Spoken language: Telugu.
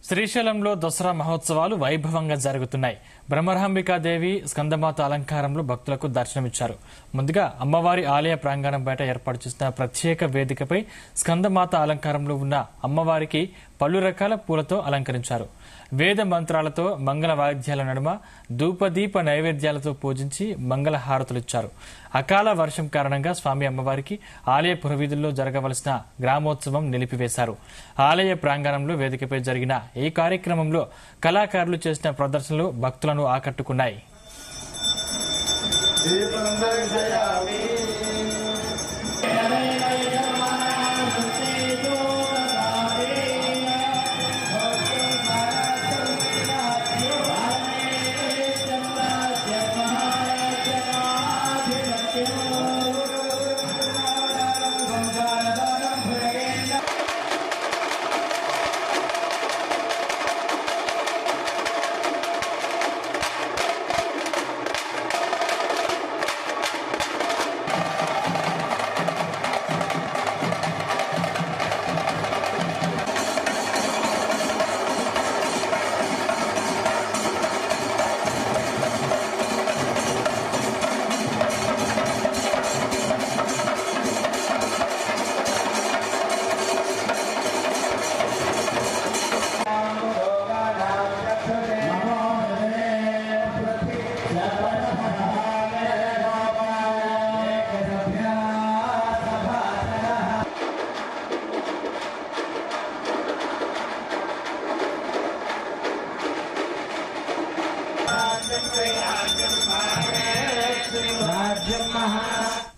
శ్రీశైలంలో దసరా మహోత్సవాలు వైభవంగా జరుగుతున్నాయి. బ్రహ్మరాంబికాదేవి స్కందమాత అలంకారంలో భక్తులకు దర్శనమిచ్చారు. ముందుగా అమ్మవారి ఆలయ ప్రాంగణం బయట ఏర్పాటు చేసిన ప్రత్యేక వేదికపై స్కందమాత అలంకారంలో ఉన్న అమ్మవారికి పలు రకాల పూలతో అలంకరించారు. వేద మంత్రాలతో మంగళ వాయిద్యాల నడుమ ధూపదీప నైవేద్యాలతో పూజించి మంగళ హారతులిచ్చారు. అకాల వర్షం కారణంగా స్వామి అమ్మవారికి ఆలయ పురవీధుల్లో జరగవలసిన గ్రామోత్సవం నిలిపివేశారు. ఆలయ ప్రాంగణంలో వేదికపై జరిగిన ఈ కార్యక్రమంలో కళాకారులు చేసిన ప్రదర్శనలు భక్తులను ఆకట్టుకున్నాయి.